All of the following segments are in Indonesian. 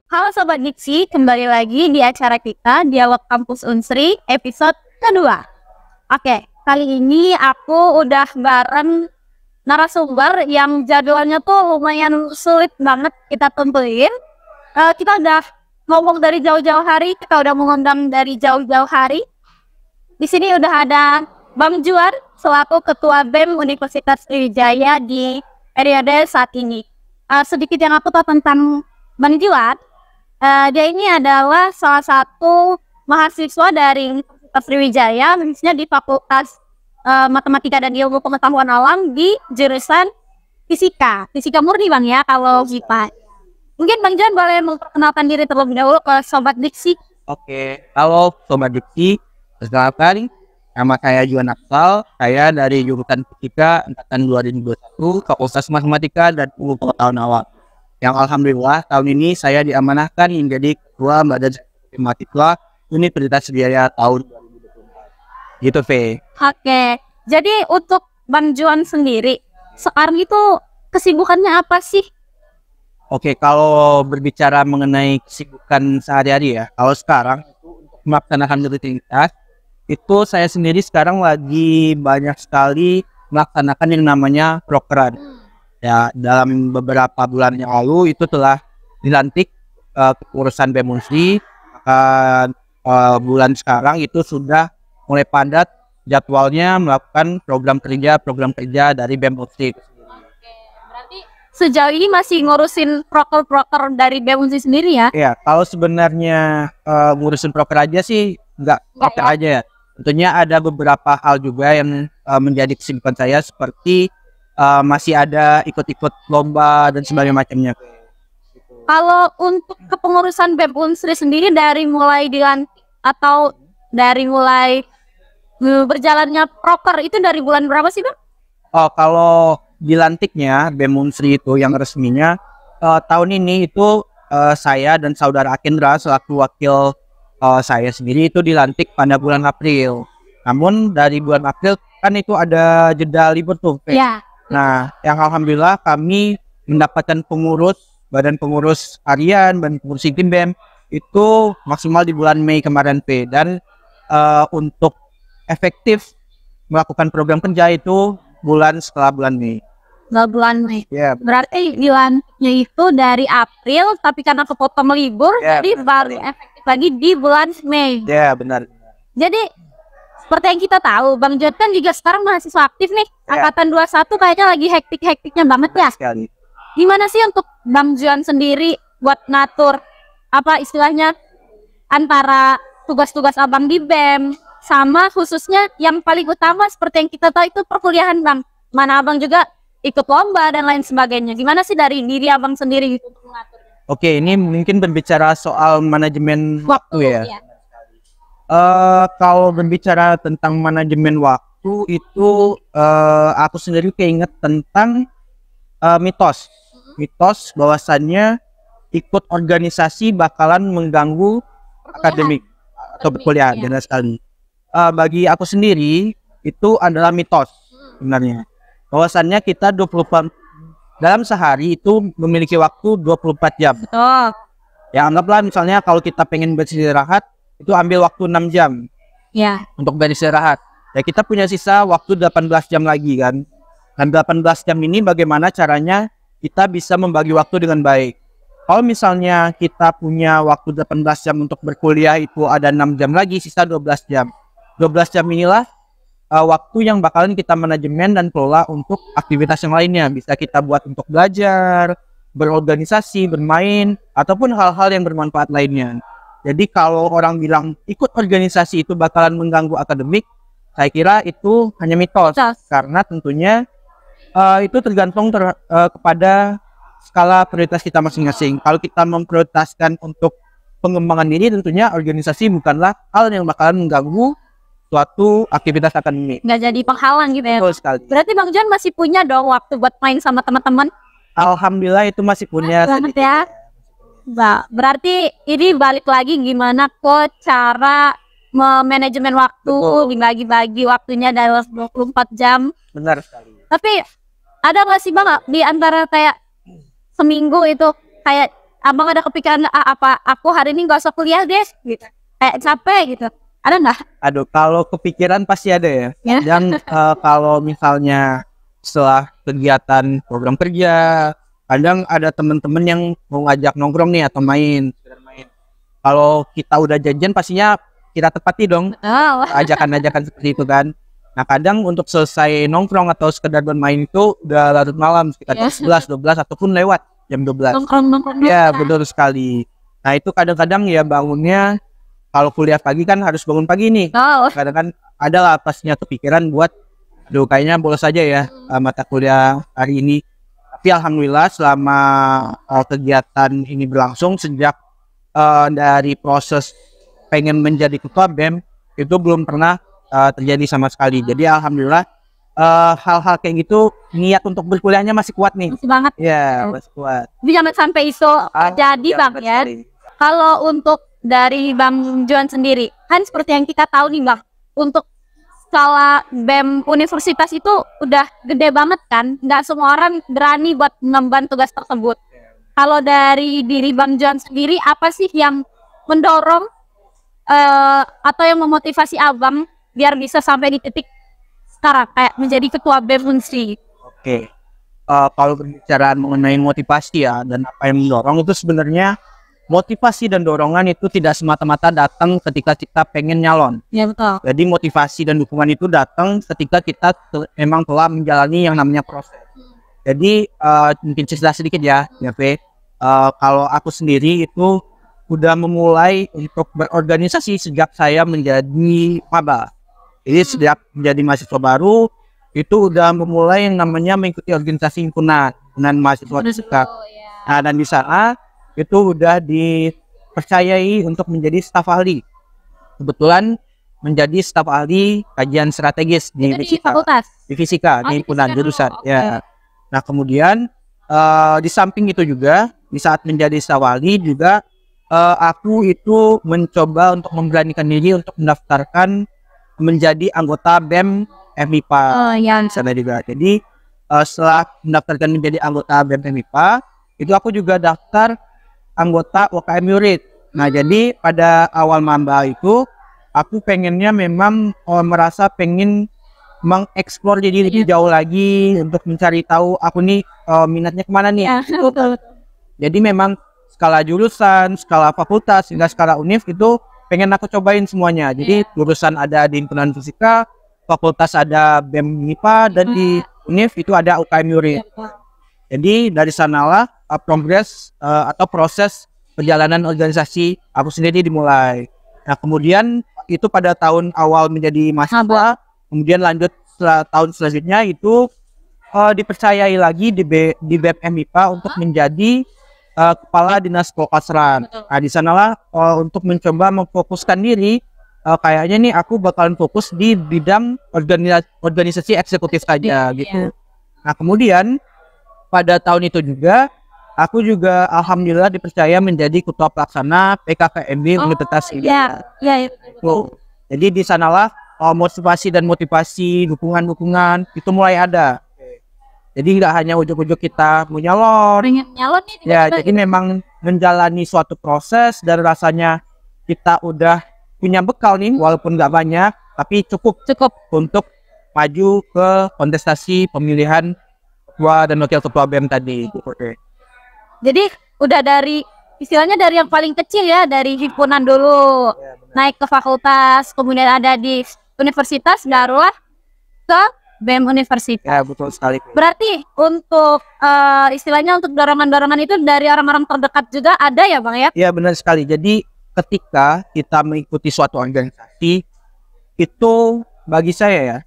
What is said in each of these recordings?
Halo Sobat Diksi, kembali lagi di acara kita Dialog Kampus Unsri episode kedua. Oke, kali ini aku udah bareng narasumber yang jadwalnya tuh lumayan sulit banget kita tentuin. Kita udah ngomong dari jauh-jauh hari, kita udah mengundang dari jauh-jauh hari. Di sini udah ada Bang Juan selaku Ketua BEM Universitas Sriwijaya di periode saat ini. Sedikit yang aku tahu tentang Bang Juan, dia ini adalah salah satu mahasiswa dari Universitas Sriwijaya, khususnya di Fakultas Matematika dan Ilmu Pengetahuan Alam di jurusan Fisika murni Bang ya kalau MIPA. Mungkin Bang Juan boleh memperkenalkan diri terlebih dahulu ke Sobat Diksi. Oke, halo Sobat Diksi, perkenalkan nama saya Juan Aksal, saya dari jurusan Fisika angkatan 2021 Fakultas Matematika dan Ilmu Pengetahuan Alam. Yang alhamdulillah tahun ini saya diamanahkan menjadi Ketua Badan Eksekutif Mahasiswa Universitas Sriwijaya tahun 2024. Gitu, V. Oke, jadi untuk Bang Juan sendiri, sekarang itu kesibukannya apa sih? Oke, kalau berbicara mengenai kesibukan sehari-hari ya, kalau sekarang itu untuk melaksanakan rutinitas, itu saya sendiri sekarang lagi banyak sekali melaksanakan yang namanya prokeran. Ya, dalam beberapa bulan yang lalu itu telah dilantik kepengurusan BEM Unsri. Bulan sekarang itu sudah mulai padat jadwalnya melakukan program kerja dari BEM Unsri. Oke, berarti sejauh ini masih ngurusin proker dari BEM Unsri sendiri ya? Iya, kalau sebenarnya ngurusin proker aja sih nggak proker ya? aja ya. Tentunya ada beberapa hal juga yang menjadi kesibukan saya seperti masih ada ikut-ikut lomba dan sebagainya macamnya. Kalau untuk kepengurusan BEM Unsri sendiri dari mulai dilantik atau dari mulai berjalannya proker itu dari bulan berapa sih Bang? Oh, kalau dilantiknya BEM Unsri itu yang resminya tahun ini itu saya dan saudara Akendra selaku wakil saya sendiri itu dilantik pada bulan April. Namun dari bulan April kan itu ada jeda libur tuh. Ya. Nah, yang alhamdulillah kami mendapatkan badan pengurus harian, badan pengurus tim BEM itu maksimal di bulan Mei kemarin P. Dan untuk efektif melakukan program kerja itu setelah bulan Mei. Bulan Mei. Ya. Berarti dilantiknya itu dari April, tapi karena kepotong libur, Ya, jadi baru efektif lagi di bulan Mei. Ya, benar. Jadi seperti yang kita tahu, Bang Juan kan juga sekarang mahasiswa aktif nih. Ya. Angkatan 21 kayaknya lagi hektik-hektiknya banget ya. Sekali. Gimana sih untuk Bang Juan sendiri buat ngatur apa istilahnya antara tugas-tugas Abang di BEM sama khususnya yang paling utama seperti yang kita tahu itu perkuliahan Bang. Mana Abang juga ikut lomba dan lain sebagainya. Gimana sih dari diri Abang sendiri gitu untuk mengaturnya? Oke, ini mungkin berbicara soal manajemen waktu ya. Iya. Kalau berbicara tentang manajemen waktu itu aku sendiri keinget tentang mitos bahwasannya ikut organisasi bakalan mengganggu akademik atau perkuliahan ya. dan sekali. Bagi aku sendiri itu adalah mitos sebenarnya. Bahwasannya kita 24 dalam sehari itu memiliki waktu 24 jam. Betul. Ya, anggaplah misalnya kalau kita pengen beristirahat itu ambil waktu 6 jam Ya. untuk beristirahat. Ya, kita punya sisa waktu 18 jam lagi kan. Dan 18 jam ini bagaimana caranya kita bisa membagi waktu dengan baik. Kalau misalnya kita punya waktu 18 jam untuk berkuliah itu ada 6 jam lagi, sisa 12 jam. 12 jam inilah waktu yang bakalan kita manajemen dan kelola untuk aktivitas yang lainnya. Bisa kita buat untuk belajar, berorganisasi, bermain, ataupun hal-hal yang bermanfaat lainnya. Jadi kalau orang bilang ikut organisasi itu bakalan mengganggu akademik, saya kira itu hanya mitos. Karena tentunya itu tergantung kepada skala prioritas kita masing-masing. Kalau kita memprioritaskan untuk pengembangan diri, tentunya organisasi bukanlah hal yang bakalan mengganggu suatu aktivitas akademik. Nggak jadi penghalang gitu ya. Betul sekali. Berarti Bang Juan masih punya dong waktu buat main sama teman-teman? Alhamdulillah itu masih punya. Banget ya. Berarti ini balik lagi gimana kok cara manajemen waktu, dibagi-bagi waktunya dalam 24 jam. Benar sekali. Tapi ada nggak sih Bang di antara kayak seminggu itu kayak abang ada kepikiran apa aku hari ini nggak usah kuliah deh gitu, kayak capek gitu, ada nggak? Aduh, kalau kepikiran pasti ada ya. Ya. Dan kalau misalnya setelah kegiatan program kerja, kadang ada teman-teman yang mau ngajak nongkrong nih atau main. Kalau kita udah janjian pastinya kita tepati dong Oh, ajakan-ajakan seperti itu kan. Nah kadang untuk selesai nongkrong atau sekedar bermain itu udah larut malam sekitar Ya. jam 11, 12 ataupun lewat jam 12. nongkrong Ya betul sekali. Nah itu kadang-kadang ya bangunnya, kalau kuliah pagi kan harus bangun pagi nih. oh Kadang kan ada lah pastinya kepikiran buat, aduh kayaknya bolos aja ya mata kuliah hari ini. Tapi alhamdulillah selama kegiatan ini berlangsung sejak dari proses pengen menjadi ketua BEM itu belum pernah terjadi sama sekali. Jadi alhamdulillah hal-hal kayak gitu niat untuk berkuliahnya masih kuat nih. masih banget. Ya masih kuat. Jadi jangan sampai iso jadi bang ya. Kalau untuk dari Bang Johan sendiri, kan seperti yang kita tahu nih bang, untuk skala BEM universitas itu udah gede banget kan, nggak semua orang berani buat mengemban tugas tersebut. Kalau dari diri Bang Johan sendiri, apa sih yang mendorong atau yang memotivasi abang biar bisa sampai di titik sekarang kayak menjadi ketua BEM Unsri? Oke. Kalau berbicara mengenai motivasi ya dan apa yang mendorong, itu sebenarnya motivasi dan dorongan itu tidak semata-mata datang ketika kita pengen nyalon. Ya betul. Jadi motivasi dan dukungan itu datang ketika kita memang telah menjalani yang namanya proses. Jadi mungkin cerita sedikit ya, V. Kalau aku sendiri itu udah memulai untuk berorganisasi sejak saya menjadi maba. Jadi sejak menjadi mahasiswa baru itu udah memulai yang namanya mengikuti organisasi himpunan mahasiswa FISIKA. Nah, dan di sana itu udah dipercayai untuk menjadi staf ahli. Kebetulan menjadi staf ahli kajian strategis di fakultas. Di FISIKA, di himpunan jurusan. Okay. Ya. Nah, kemudian di samping itu juga di saat menjadi staf ahli juga aku itu mencoba untuk memberanikan diri untuk mendaftarkan menjadi anggota BEM MIPA. Oh iya. Sana juga. Jadi setelah mendaftarkan menjadi anggota BEM MIPA, itu aku juga daftar anggota UKM Yurid. Nah, jadi pada awal maba itu aku pengennya memang merasa pengen mengeksplor jadi lebih jauh lagi untuk mencari tahu aku nih minatnya kemana nih. Ya, betul. Jadi memang skala jurusan, skala fakultas, hingga skala univ itu pengen aku cobain semuanya. Jadi jurusan ada di himpunan fisika, fakultas ada BEM MIPA, dan di univ itu ada UKM Yurid. Jadi dari sanalah progres atau proses perjalanan organisasi aku sendiri dimulai. Nah kemudian itu pada tahun awal menjadi mahasiswa, kemudian lanjut tahun selanjutnya itu dipercayai lagi di BEM MIPA untuk menjadi kepala dinas Kolkasran. Nah di sanalah untuk mencoba memfokuskan diri, kayaknya nih aku bakalan fokus di bidang organisasi eksekutif saja gitu. Nah kemudian pada tahun itu juga aku juga alhamdulillah dipercaya menjadi ketua pelaksana PKKMB Universitas Iya. Jadi di sanalah motivasi dan motivasi, dukungan itu mulai ada. Jadi nggak hanya ujuk-ujuk kita mau nyalon. Pengen nyalon nih. Ya, jadi memang menjalani suatu proses dan rasanya kita udah punya bekal nih, walaupun nggak banyak, tapi cukup untuk maju ke kontestasi pemilihan ketua dan wakil ketua BEM tadi. Jadi udah dari istilahnya dari yang paling kecil ya, dari himpunan dulu, naik ke fakultas, kemudian ada di universitas, barulah ke BEM Universitas. Ya betul sekali. Berarti untuk istilahnya untuk dorongan-dorongan itu dari orang-orang terdekat juga ada ya bang ya? Iya benar sekali. Jadi ketika kita mengikuti suatu organisasi itu bagi saya ya,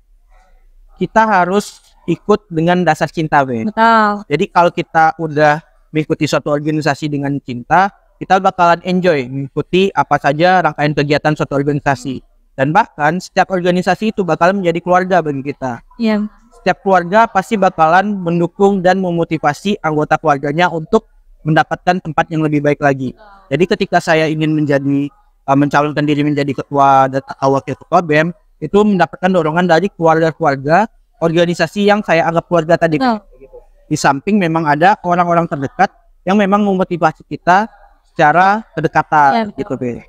kita harus ikut dengan dasar cinta, Ben. Betul. Jadi kalau kita udah mengikuti suatu organisasi dengan cinta, kita bakalan enjoy mengikuti apa saja rangkaian kegiatan suatu organisasi. Dan bahkan setiap organisasi itu bakalan menjadi keluarga bagi kita. Iya. Setiap keluarga pasti bakalan mendukung dan memotivasi anggota keluarganya untuk mendapatkan tempat yang lebih baik lagi. Jadi ketika saya ingin mencalonkan diri menjadi ketua dan wakil ketua BEM, itu mendapatkan dorongan dari keluarga-keluarga organisasi yang saya anggap keluarga tadi. Di samping memang ada orang-orang terdekat yang memang memotivasi kita secara kedekatan Ya, gitu Be.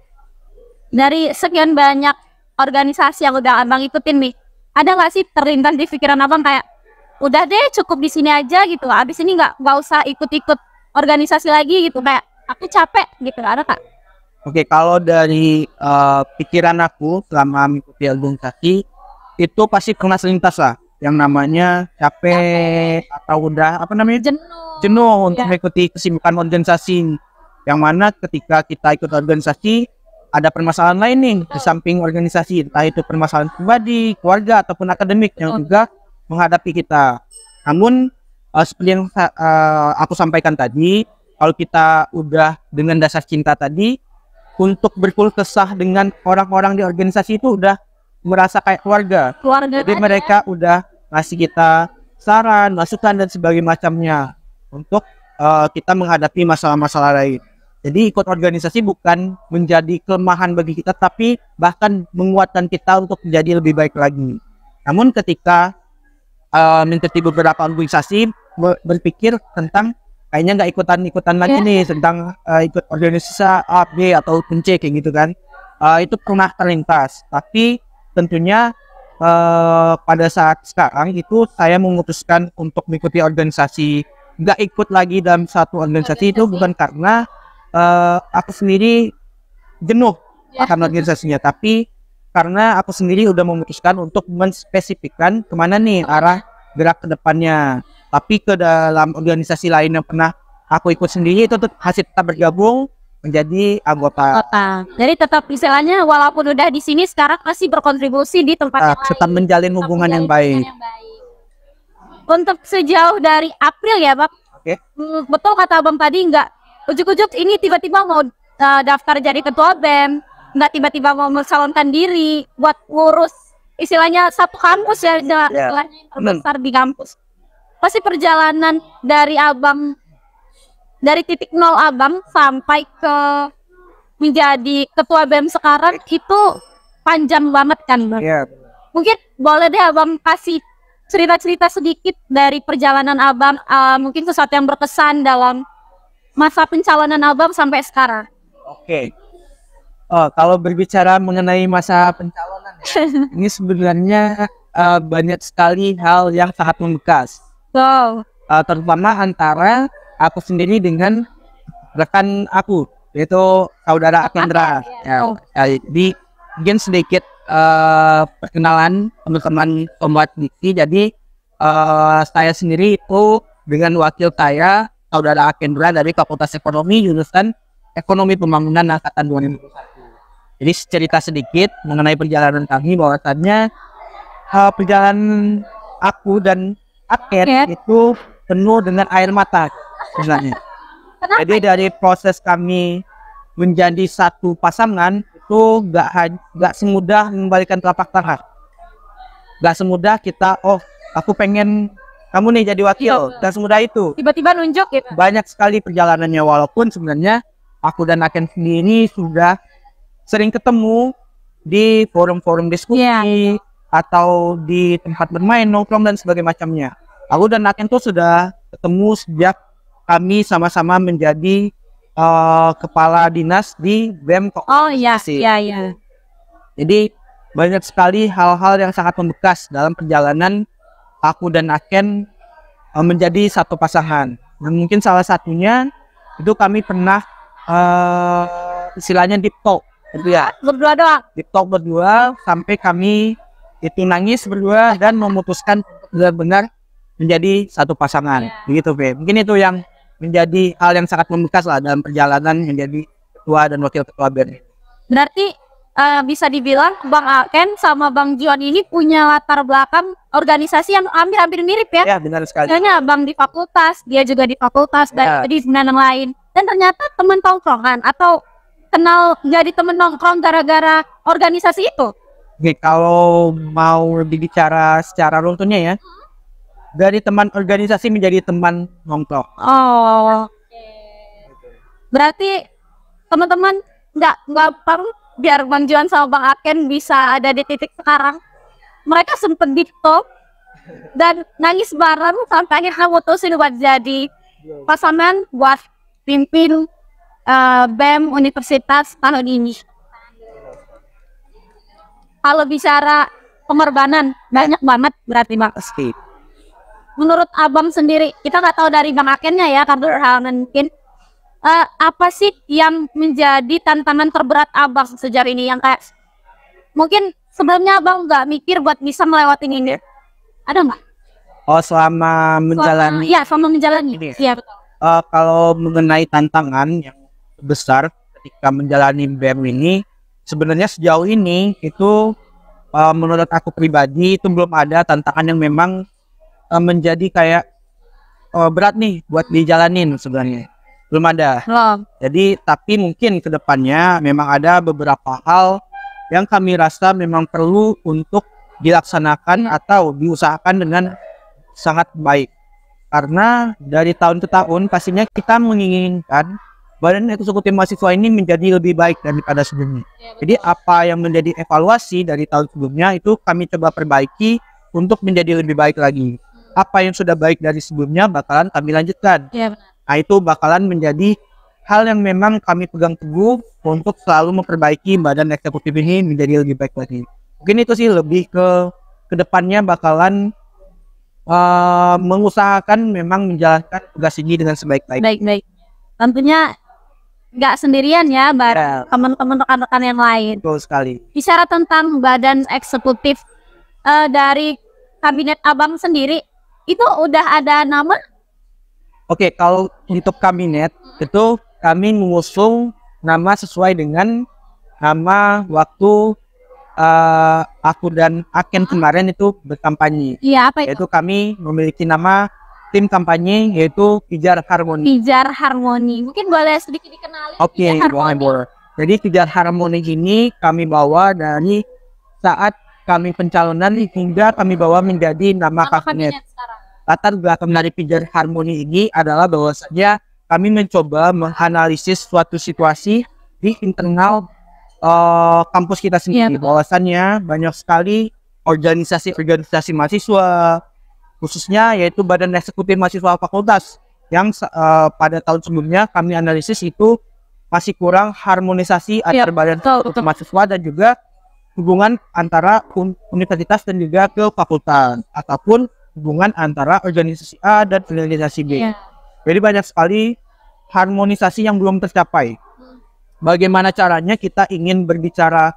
Dari sekian banyak organisasi yang udah abang ikutin nih, ada nggak sih terlintas di pikiran abang kayak udah deh cukup di sini aja gitu, abis ini nggak usah ikut-ikut organisasi lagi gitu, kayak aku capek gitu, ada kak? Oke, kalau dari pikiran aku selama mengikuti organisasi itu pasti pernah selintas lah yang namanya capek atau udah apa namanya jenuh untuk mengikuti kesibukan organisasi, yang mana ketika kita ikut organisasi ada permasalahan lain nih di samping organisasi, entah itu permasalahan pribadi, keluarga ataupun akademik yang juga menghadapi kita. Namun seperti yang aku sampaikan tadi, kalau kita udah dengan dasar cinta tadi, untuk berkeluh kesah dengan orang-orang di organisasi itu udah merasa kayak keluarga. Jadi mereka udah ngasih kita saran, masukan dan sebagainya macamnya untuk kita menghadapi masalah-masalah lain. Jadi ikut organisasi bukan menjadi kelemahan bagi kita, tapi bahkan menguatkan kita untuk menjadi lebih baik lagi. Namun ketika mengikuti beberapa organisasi, berpikir tentang kayaknya nggak ikutan lagi nih tentang ikut organisasi A, B atau C kayak gitu kan. Itu pernah terlintas, tapi tentunya pada saat sekarang itu saya memutuskan untuk mengikuti organisasi, nggak ikut lagi dalam satu organisasi itu bukan karena aku sendiri jenuh karena organisasinya, tapi karena aku sendiri udah memutuskan untuk menspesifikkan kemana nih arah gerak ke depannya. Tapi ke dalam organisasi lain yang pernah aku ikut sendiri itu masih tetap bergabung menjadi anggota. Jadi tetap istilahnya walaupun udah di sini sekarang masih berkontribusi di tempat yang tetap lain. menjalin hubungan yang baik. Untuk sejauh dari April ya Bang, betul kata Abang tadi, nggak ujuk-ujuk ini tiba-tiba mau daftar jadi ketua BEM, nggak tiba-tiba mau mencalonkan diri buat ngurus istilahnya satu kampus ya, istilahnya terbesar di kampus. Pasti perjalanan dari abang, dari titik nol abang sampai ke menjadi ketua BEM sekarang itu panjang banget kan Bang? Mungkin boleh deh abang kasih cerita-cerita sedikit dari perjalanan abang, mungkin sesuatu yang berkesan dalam masa pencalonan abang sampai sekarang. Kalau berbicara mengenai masa pencalonan ini sebenarnya banyak sekali hal yang sangat membekas. Terutama antara aku sendiri dengan rekan aku, yaitu saudara Akendra. Jadi mungkin sedikit perkenalan teman-teman pembuat diksi. Jadi saya sendiri itu dengan wakil saya, saudara Akendra dari Fakultas Ekonomi jurusan Ekonomi Pembangunan angkatan 2021. Jadi cerita sedikit mengenai perjalanan kami, bahwasannya perjalanan aku dan Aken itu penuh dengan air mata sebenarnya. Jadi dari proses kami menjadi satu pasangan itu gak semudah membalikan telapak tangan. Gak semudah kita, aku pengen kamu nih jadi wakil, gak semudah itu. Tiba-tiba nunjuk gitu. Banyak sekali perjalanannya, walaupun sebenarnya aku dan Aken sendiri sudah sering ketemu di forum-forum diskusi atau di tempat bermain, nongkrong dan sebagainya macamnya. Aku dan Aken tuh sudah ketemu sejak kami sama-sama menjadi kepala dinas di BEM. Jadi banyak sekali hal-hal yang sangat membekas dalam perjalanan aku dan Aken menjadi satu pasangan. Dan mungkin salah satunya itu kami pernah istilahnya deep talk gitu ya. Berdua doang. Deep talk berdua sampai kami itu nangis berdua dan memutuskan benar-benar menjadi satu pasangan. Begitu, Be. Mungkin itu yang menjadi hal yang sangat membekas lah dalam perjalanan menjadi ketua dan wakil ketua BEM. Berarti bisa dibilang Bang Aken sama Bang Juan ini punya latar belakang organisasi yang hampir mirip ya? Ya, benar sekali. Soalnya Bang di fakultas, dia juga di fakultas, dan di yang lain. Dan ternyata teman tongkrongan atau kenal jadi teman nongkrong gara-gara organisasi itu? Oke, kalau mau berbicara secara runtunnya ya, dari teman organisasi menjadi teman nongkrong. Berarti teman-teman nggak perlu biar Bang Juan sama Bang Aken bisa ada di titik sekarang. Mereka sempet deep talk dan nangis bareng sampai akhirnya mutusin buat jadi pasangan buat pimpin BEM Universitas tahun ini? Kalau bicara pengorbanan banyak banget berarti Bang. Pasti. Menurut Abang sendiri, kita nggak tahu dari Bang Akennya ya, karena mungkin apa sih yang menjadi tantangan terberat Abang sejauh ini yang kayak mungkin sebelumnya Abang nggak mikir buat bisa melewati ini? Ada nggak? Oh, selama menjalani. Selama menjalani. Ini. Iya betul. Kalau mengenai tantangan yang besar ketika menjalani BEM ini, sebenarnya sejauh ini itu menurut aku pribadi itu belum ada tantangan yang memang menjadi kayak berat nih buat dijalanin sebenarnya. Belum ada. Jadi tapi mungkin kedepannya memang ada beberapa hal yang kami rasa memang perlu untuk dilaksanakan atau diusahakan dengan sangat baik. Karena dari tahun ke tahun pastinya kita menginginkan Badan Eksekutif Mahasiswa ini menjadi lebih baik daripada sebelumnya. Jadi apa yang menjadi evaluasi dari tahun sebelumnya itu kami coba perbaiki untuk menjadi lebih baik lagi. Apa yang sudah baik dari sebelumnya bakalan kami lanjutkan. Nah itu bakalan menjadi hal yang memang kami pegang teguh untuk selalu memperbaiki Badan Eksekutif ini menjadi lebih baik lagi. Mungkin itu sih lebih ke depannya bakalan mengusahakan memang menjalankan tugas ini dengan sebaik-baik. Baik. Tentunya nggak sendirian ya, bareng teman-teman rekan-rekan yang lain. Betul sekali. Bicara tentang badan eksekutif dari kabinet Abang sendiri, itu udah ada nama? Oke, kalau untuk kabinet itu kami mengusung nama sesuai dengan nama waktu aku dan Aken kemarin itu berkampanye. Iya, apa itu? Yaitu kami memiliki nama tim kampanye yaitu Pijar Harmoni. Pijar Harmoni. Mungkin boleh sedikit dikenali. Oke, boleh. Jadi Pijar Harmoni ini kami bawa dari saat kami pencalonan hingga kami bawa menjadi nama kabinet. Latar belakang dari Pijar Harmoni ini adalah bahwasanya kami mencoba menganalisis suatu situasi di internal kampus kita sendiri. Bahwasannya banyak sekali organisasi mahasiswa, khususnya yaitu Badan Eksekutif Mahasiswa Fakultas yang pada tahun sebelumnya kami analisis itu masih kurang harmonisasi antar Badan Eksekutif Mahasiswa dan juga hubungan antara universitas dan juga ke fakultas ataupun hubungan antara organisasi A dan organisasi B. Jadi banyak sekali harmonisasi yang belum tercapai. Bagaimana caranya kita ingin berbicara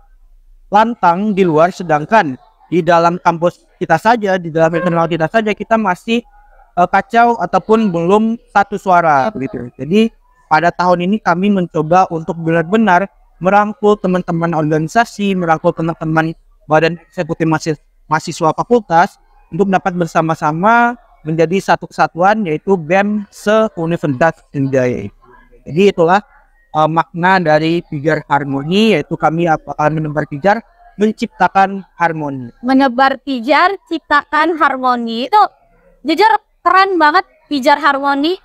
lantang di luar, sedangkan di dalam kampus kita saja, di dalam internal kita saja kita masih kacau ataupun belum satu suara gitu. Jadi pada tahun ini kami mencoba untuk benar-benar merangkul teman-teman organisasi, merangkul teman-teman Badan Eksekutif Mahasiswa Fakultas untuk dapat bersama-sama menjadi satu kesatuan yaitu BEM se-Universitas Sriwijaya. Jadi itulah makna dari Pijar Harmoni, yaitu kami akan menebar pijar menciptakan harmoni. Menebar pijar, ciptakan harmoni. Itu jujur keren banget Pijar Harmoni.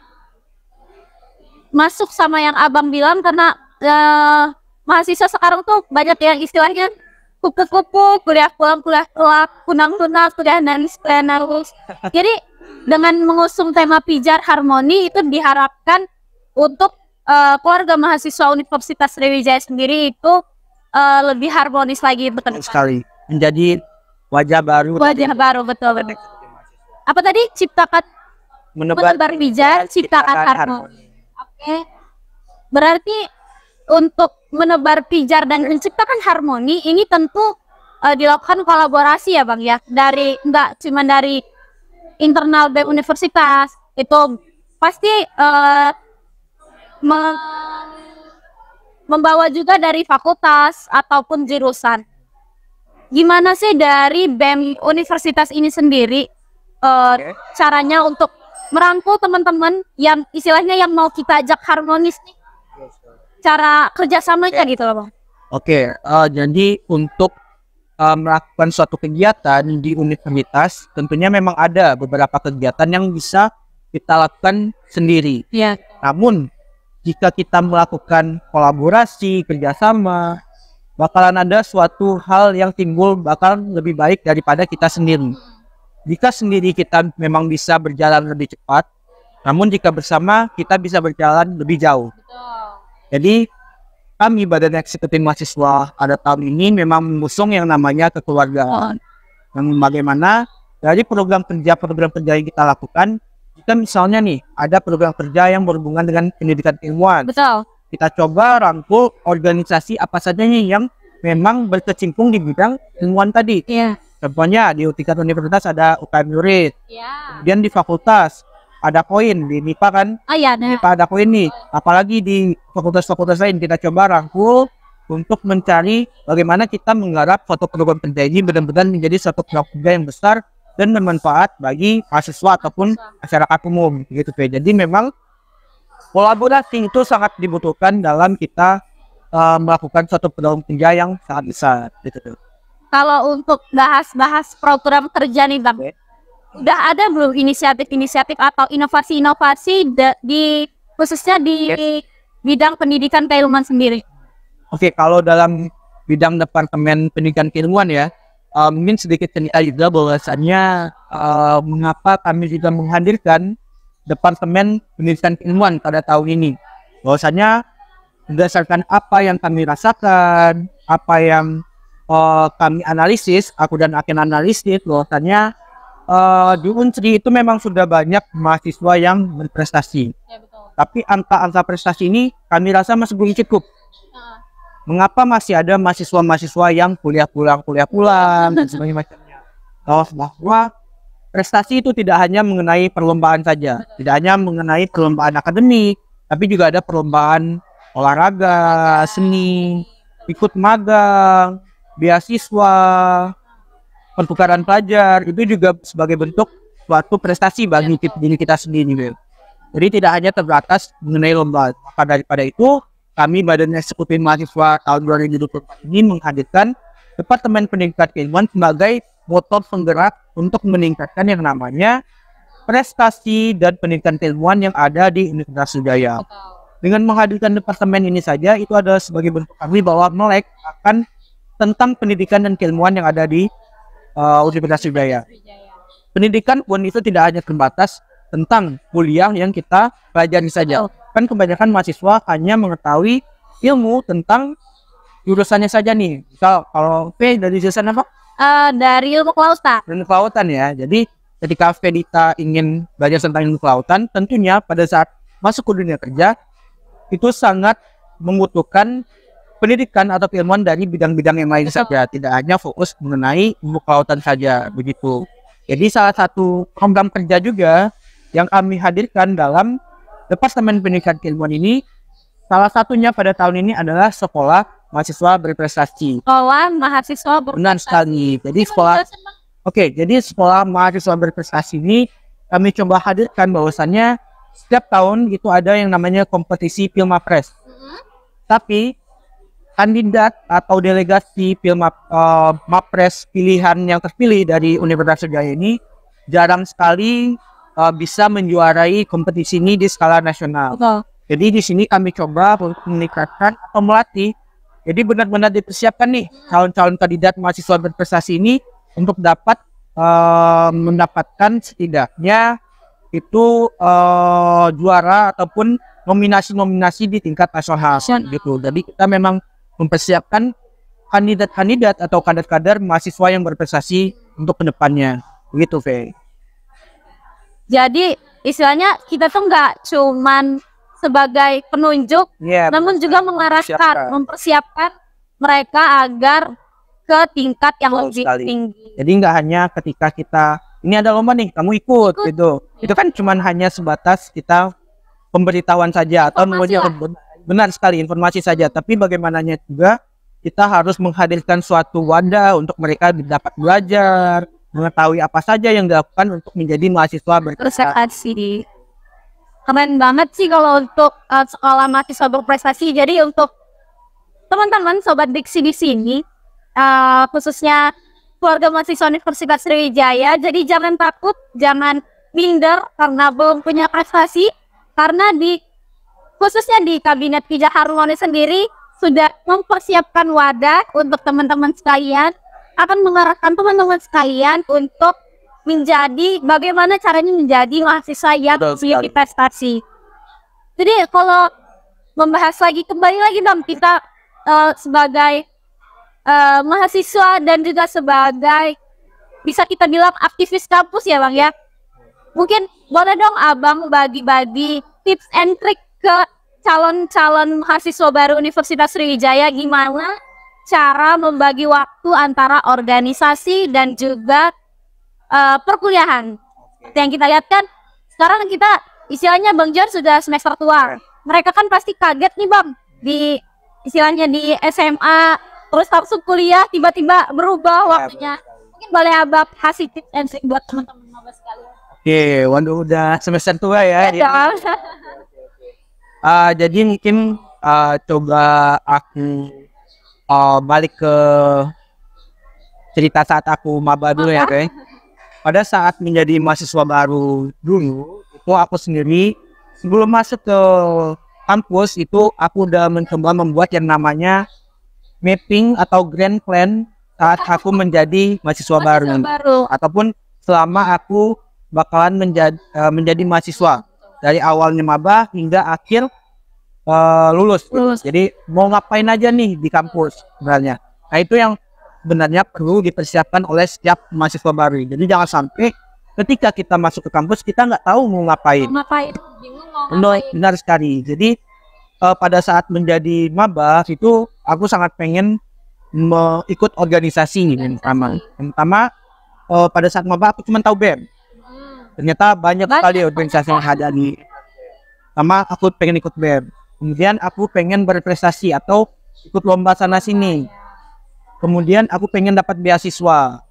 Masuk sama yang Abang bilang karena mahasiswa sekarang tuh banyak yang istilahnya kupu-kupu, kuliah pulang, kuliah kelak, kunang-kunang, kuliah nangis. Jadi dengan mengusung tema Pijar Harmoni itu diharapkan untuk keluarga mahasiswa Universitas Sriwijaya sendiri itu lebih harmonis lagi betul sekali, menjadi wajah baru. Betul. Apa tadi? Ciptakan menebar pijar, ciptakan harmoni. Oke. Berarti untuk menebar pijar dan menciptakan harmoni ini tentu dilakukan kolaborasi ya Bang ya, dari enggak cuma dari internal BEM universitas, itu pasti membawa juga dari fakultas ataupun jurusan. Gimana sih dari BEM universitas ini sendiri caranya untuk merangkul teman-teman yang istilahnya yang mau kita ajak harmonis nih, cara kerjasamanya gitu loh Bang. Jadi untuk melakukan suatu kegiatan di universitas tentunya memang ada beberapa kegiatan yang bisa kita lakukan sendiri. Namun jika kita melakukan kolaborasi, kerjasama, bakalan ada suatu hal yang timbul bakalan lebih baik daripada kita sendiri. Jika sendiri kita memang bisa berjalan lebih cepat, Namun jika bersama kita bisa berjalan lebih jauh. Jadi kami Badan Eksekutif Mahasiswa pada tahun ini memang mengusung yang namanya kekeluargaan. Yang bagaimana dari program kerja yang kita lakukan, kita misalnya nih ada program kerja yang berhubungan dengan pendidikan ilmuwan. Betul. Kita coba rangkul organisasi apa saja nih yang memang berkecimpung di bidang ilmuwan tadi. Iya. Contohnya di tingkat universitas ada UKM Murid. Iya. Kemudian di fakultas ada koin, di MIPA kan. Oh iya, MIPA ada koin nih. Apalagi di fakultas-fakultas lain kita coba rangkul untuk mencari bagaimana kita menggarap suatu program kerja ini benar-benar menjadi suatu program kerja yang besar dan bermanfaat bagi mahasiswa ataupun masyarakat umum gitu. Jadi memang kolaborasi itu sangat dibutuhkan dalam kita melakukan suatu program kerja yang sangat besar gitu. Kalau untuk bahas program kerja nih Bang, udah ada belum inisiatif-inisiatif atau inovasi-inovasi di khususnya di bidang pendidikan keilmuan sendiri? Oke, kalau dalam bidang Departemen Pendidikan Keilmuan ya, mungkin sedikit cerita juga bahwasannya mengapa kami juga menghadirkan Departemen Pendidikan Keilmuan pada tahun ini. Bahwasannya berdasarkan apa yang kami rasakan, apa yang kami analisis, aku dan Akin analisis, bahwasannya di Unsri itu memang sudah banyak mahasiswa yang berprestasi. Ya, betul. Tapi angka-angka prestasi ini kami rasa masih belum cukup. Mengapa masih ada mahasiswa-mahasiswa yang kuliah pulang dan sebagainya macamnya? Bahwa prestasi itu tidak hanya mengenai perlombaan saja, tidak hanya mengenai perlombaan akademik, tapi juga ada perlombaan olahraga, seni, ikut magang, beasiswa, pertukaran pelajar, itu juga sebagai bentuk suatu prestasi bagi diri kita sendiri. Jadi tidak hanya terbatas mengenai lomba. Maka daripada itu, kami Badan Eksekutif Mahasiswa tahun 2024 ini menghadirkan Departemen Pendidikan Keilmuan sebagai motor penggerak untuk meningkatkan yang namanya prestasi dan pendidikan keilmuan yang ada di Universitas Sriwijaya. Dengan menghadirkan departemen ini saja, itu adalah sebagai bentuk kami bahwa melek akan tentang pendidikan dan keilmuan yang ada di Universitas Sriwijaya. Pendidikan pun itu tidak hanya terbatas tentang kuliah yang kita pelajari saja. Kan kebanyakan mahasiswa hanya mengetahui ilmu tentang jurusannya saja nih. Misal kalau P dari jurusan apa? Dari ilmu kelautan. Ilmu kelautan ya. Jadi ketika Vedita ingin belajar tentang ilmu kelautan, tentunya pada saat masuk ke dunia kerja itu sangat membutuhkan pendidikan atau keilmuan dari bidang-bidang yang lain saja, tidak hanya fokus mengenai ilmu kelautan saja begitu. Jadi salah satu program kerja juga yang kami hadirkan dalam Departemen Pendidikan Keilmuan ini, salah satunya pada tahun ini adalah sekolah mahasiswa berprestasi. Sekolah mahasiswa berprestasi. Benar sekali. Jadi jadi sekolah mahasiswa berprestasi ini kami coba hadirkan bahwasannya setiap tahun itu ada yang namanya kompetisi Pilmapres. Tapi kandidat atau delegasi Mapres pilihan yang terpilih dari Universitas Sriwijaya ini jarang sekali bisa menjuarai kompetisi ini di skala nasional. Jadi di sini kami coba untuk meningkatkan atau melatih. Jadi benar-benar dipersiapkan nih calon-calon kandidat mahasiswa berprestasi ini untuk dapat mendapatkan setidaknya itu juara ataupun nominasi-nominasi di tingkat nasional gitu. Jadi kita memang mempersiapkan kandidat-kandidat atau kader-kader mahasiswa yang berprestasi untuk kedepannya begitu, Fe. Jadi istilahnya kita tuh nggak cuman sebagai penunjuk, namun juga mengarahkan, mempersiapkan mereka agar ke tingkat yang lebih tinggi. Jadi nggak hanya ketika kita ini ada lomba nih, kamu ikut gitu. Itu kan cuman hanya sebatas kita pemberitahuan saja atau benar sekali informasi saja. Tapi bagaimananya juga kita harus menghadirkan suatu wadah untuk mereka dapat belajar, mengetahui apa saja yang dilakukan untuk menjadi mahasiswa berprestasi. Keren banget sih kalau untuk sekolah mahasiswa berprestasi. Jadi untuk teman-teman sobat Diksi di sini, khususnya keluarga mahasiswa Universitas Sriwijaya, jadi jangan takut, jangan minder karena belum punya prestasi, karena khususnya di Kabinet Pijak Harmoni sendiri sudah mempersiapkan wadah untuk teman-teman sekalian, akan mengarahkan teman-teman sekalian untuk menjadi bagaimana caranya menjadi mahasiswa yang Betul sekali. memiliki prestasi. Jadi kalau membahas lagi kembali lagi Bang, kita sebagai mahasiswa dan juga sebagai bisa kita bilang aktivis kampus ya Bang ya. Mungkin boleh dong Abang bagi-bagi tips and trick ke calon-calon mahasiswa baru Universitas Sriwijaya, gimana cara membagi waktu antara organisasi dan juga perkuliahan. Yang kita lihat kan sekarang kita istilahnya Bang John sudah semester tua. Mereka kan pasti kaget nih Bang, di istilahnya di SMA terus langsung kuliah tiba-tiba berubah waktunya. Mungkin boleh Abang kasih tips and trick buat teman-teman maba sekalian. Oke, waduh udah semester tua ya. Ya, Jadi mungkin coba aku balik ke cerita saat aku maba dulu ya, guys. Pada saat menjadi mahasiswa baru dulu, itu aku sendiri sebelum masuk ke kampus itu aku udah mencoba membuat yang namanya mapping atau grand plan saat aku menjadi mahasiswa baru ataupun selama aku bakalan menjadi mahasiswa dari awalnya maba hingga akhir lulus. Jadi mau ngapain aja nih di kampus sebenarnya. Nah itu yang sebenarnya perlu dipersiapkan oleh setiap mahasiswa baru. Jadi jangan sampai ketika kita masuk ke kampus kita nggak tahu mau ngapain. Bingung mau ngapain. Benar sekali. Jadi pada saat menjadi maba itu aku sangat pengen ikut organisasi yang pertama. Yang pertama pada saat maba aku cuma tahu BEM. Ternyata banyak sekali organisasi yang ada di. Sama aku pengen ikut BEM. Kemudian aku pengen berprestasi atau ikut lomba sana sini. Kemudian aku pengen dapat beasiswa.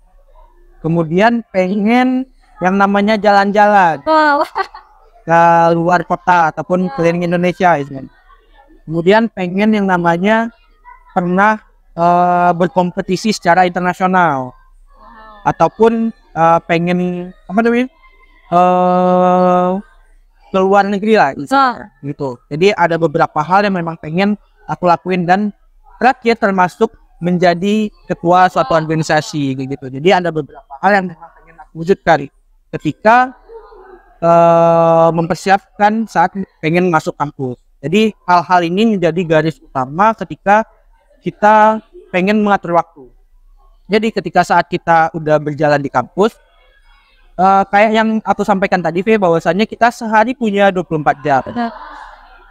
Kemudian pengen yang namanya jalan-jalan ke luar kota ataupun keliling Indonesia. Kemudian pengen yang namanya pernah berkompetisi secara internasional. Ataupun pengen apa namanya? Ke luar negeri lah gitu. Jadi ada beberapa hal yang memang pengen aku lakuin dan terakhir termasuk menjadi ketua suatu organisasi gitu. Jadi ada beberapa hal yang memang pengen aku wujudkan ketika mempersiapkan saat pengen masuk kampus. Jadi hal-hal ini menjadi garis utama ketika kita pengen mengatur waktu. Jadi ketika saat kita udah berjalan di kampus, kayak yang aku sampaikan tadi, bahwasanya kita sehari punya 24 jam.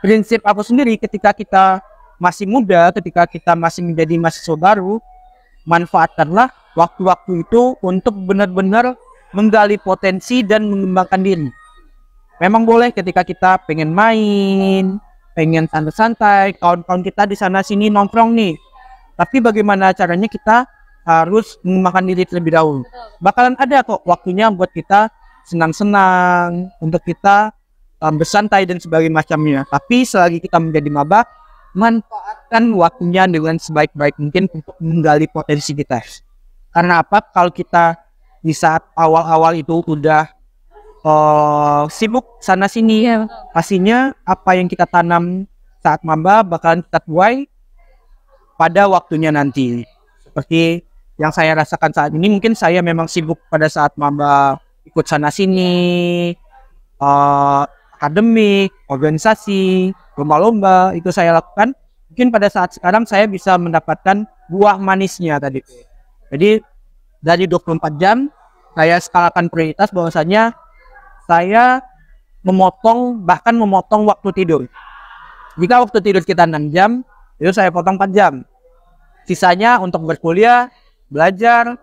Prinsip aku sendiri ketika kita masih muda, ketika kita masih menjadi mahasiswa baru, manfaatkanlah waktu-waktu itu untuk benar-benar menggali potensi dan mengembangkan diri. Memang boleh ketika kita pengen main, pengen santai-santai, kawan-kawan kita di sana sini nongkrong nih. Tapi bagaimana caranya kita harus mengembangkan diri terlebih dahulu. Bakalan ada kok waktunya buat kita senang-senang, untuk kita bersantai dan sebagainya macamnya. Tapi selagi kita menjadi maba, manfaatkan waktunya dengan sebaik-baik mungkin untuk menggali potensi kita. Karena apa? Kalau kita di saat awal-awal itu udah sibuk sana sini, pastinya apa yang kita tanam saat maba bakalan kita tuai pada waktunya nanti. Seperti yang saya rasakan saat ini, mungkin saya memang sibuk pada saat maba ikut sana sini, akademik, organisasi, lomba-lomba itu saya lakukan. Mungkin pada saat sekarang saya bisa mendapatkan buah manisnya tadi. Jadi dari 24 jam saya skalakan prioritas bahwasanya saya bahkan memotong waktu tidur. Jika waktu tidur kita 6 jam, itu saya potong 4 jam. Sisanya untuk berkuliah, belajar,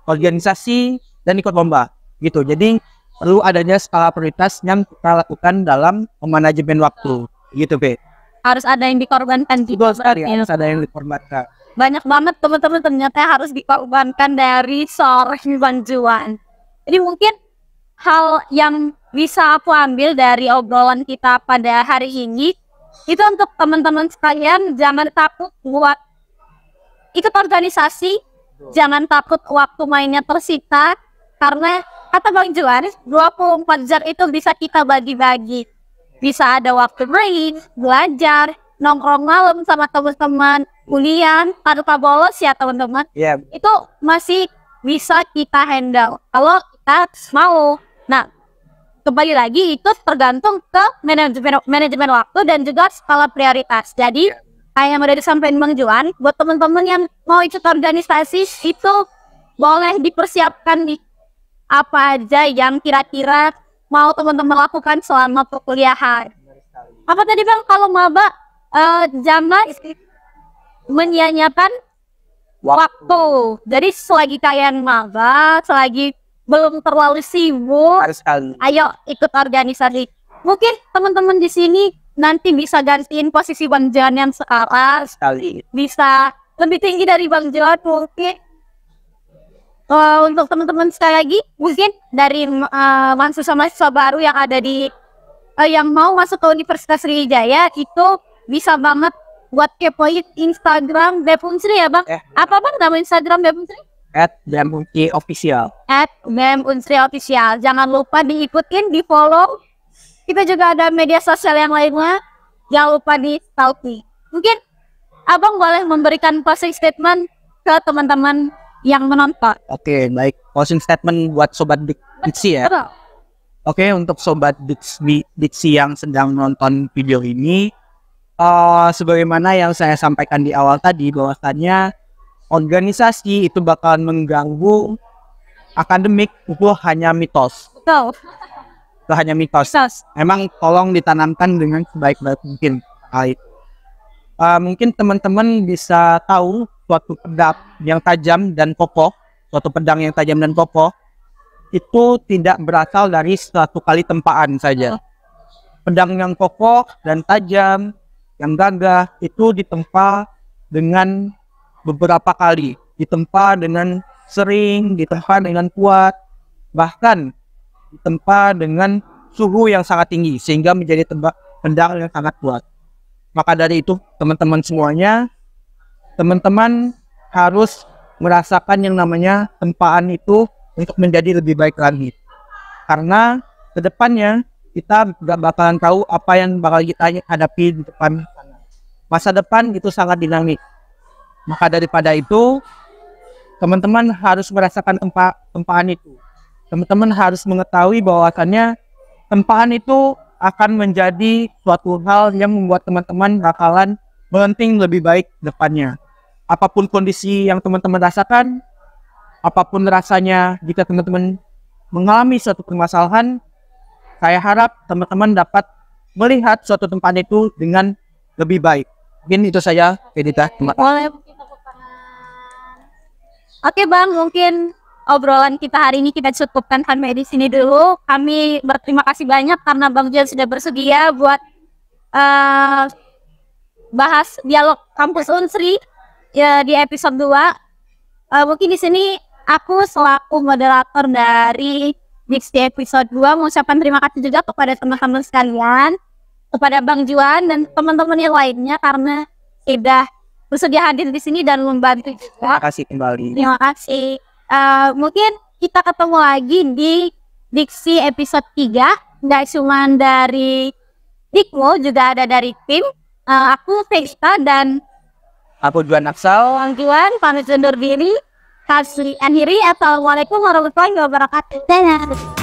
organisasi, dan ikut lomba gitu. Jadi perlu adanya skala prioritas yang kita lakukan dalam memanajemen waktu gitu, Be. Harus ada yang dikorbankan juga. Harus ada yang dikorbankan. Banyak banget teman-teman ternyata harus dikorbankan dari seorang Juan. Jadi mungkin hal yang bisa aku ambil dari obrolan kita pada hari ini itu untuk teman-teman sekalian, jangan takut buat ikut organisasi, jangan takut waktu mainnya tersita, karena kata Bang Juan, 24 jam itu bisa kita bagi-bagi. Bisa ada waktu break, belajar, nongkrong malam sama teman-teman, kuliah, tanpa bolos ya teman-teman. Itu masih bisa kita handle. Kalau kita mau. Nah, kembali lagi itu tergantung ke manajemen waktu dan juga skala prioritas. Jadi kayak yang udah disampaikan Bang Juan, buat teman-teman yang mau ikut organisasi itu boleh dipersiapkan nih apa aja yang kira-kira mau teman-teman lakukan selama perkuliahan. Apa tadi Bang, kalau maba jangan menyia-nyiakan waktu. Jadi selagi kalian maba, selagi belum terlalu sibuk, ayo ikut organisasi. Mungkin teman-teman di sini nanti bisa gantiin posisi Bang Johan yang sekarang, bisa lebih tinggi dari Bang Johan mungkin. Untuk teman-teman sekali lagi, mungkin dari mahasiswa baru yang ada di yang mau masuk ke Universitas Sriwijaya itu bisa banget buat kepoin Instagram BEM Unsri ya Bang. Apa Bang nama Instagram BEM Unsri? @BEM_Unsri_Official. BEM Unsri Official. Jangan lupa diikutin, di follow. Kita juga ada media sosial yang lainnya. Jangan lupa di stalking. Mungkin Abang boleh memberikan closing statement ke teman-teman yang menonton. Oke, baik. Closing statement buat Sobat Diksi ya. Betul. Oke, untuk Sobat Diksi yang sedang menonton video ini, sebagaimana yang saya sampaikan di awal tadi, bahwasannya organisasi itu bakalan mengganggu akademik, itu hanya mitos. Betul. Itu hanya mitos. Memang tolong ditanamkan dengan sebaik-baik mungkin. Mungkin teman-teman bisa tahu suatu pedang yang tajam dan kokoh, itu tidak berasal dari suatu kali tempaan saja. Pedang yang kokoh dan tajam, yang gagah, itu ditempa dengan beberapa kali, ditempa dengan sering, ditempa dengan kuat, bahkan ditempa dengan suhu yang sangat tinggi, sehingga menjadi pedang yang sangat kuat. Maka dari itu, teman-teman semuanya, teman-teman harus merasakan yang namanya tempaan itu untuk menjadi lebih baik lagi. Karena kedepannya kita gak bakalan tahu apa yang bakal kita hadapi di depan. Masa depan itu sangat dinamik. Maka daripada itu, teman-teman harus merasakan tempaan itu. Teman-teman harus mengetahui bahwasannya tempaan itu akan menjadi suatu hal yang membuat teman-teman bakalan melenting lebih baik depannya. Apapun kondisi yang teman-teman rasakan, apapun rasanya jika teman-teman mengalami suatu permasalahan, saya harap teman-teman dapat melihat suatu tempat itu dengan lebih baik. Mungkin itu saja, Edita. Oke Bang, mungkin obrolan kita hari ini kita cukupkan sampai di sini dulu. Kami berterima kasih banyak karena Bang Johan sudah bersedia buat bahas dialog kampus Unsri ya di episode 2. Mungkin di sini aku selaku moderator dari Diksi episode 2 mengucapkan terima kasih juga kepada teman-teman sekalian, kepada Bang Johan dan teman-teman yang lainnya karena sudah bersedia hadir di sini dan membantu juga. Terima kasih kembali. Terima kasih. Mungkin kita ketemu lagi di Diksi episode 3. Nggak cuma dari Dikmo, juga ada dari tim. Aku Festa dan aku Juan Aksal. Bang Juan pamit undur diri. Kasih akhiri. Assalamualaikum warahmatullahi wabarakatuh.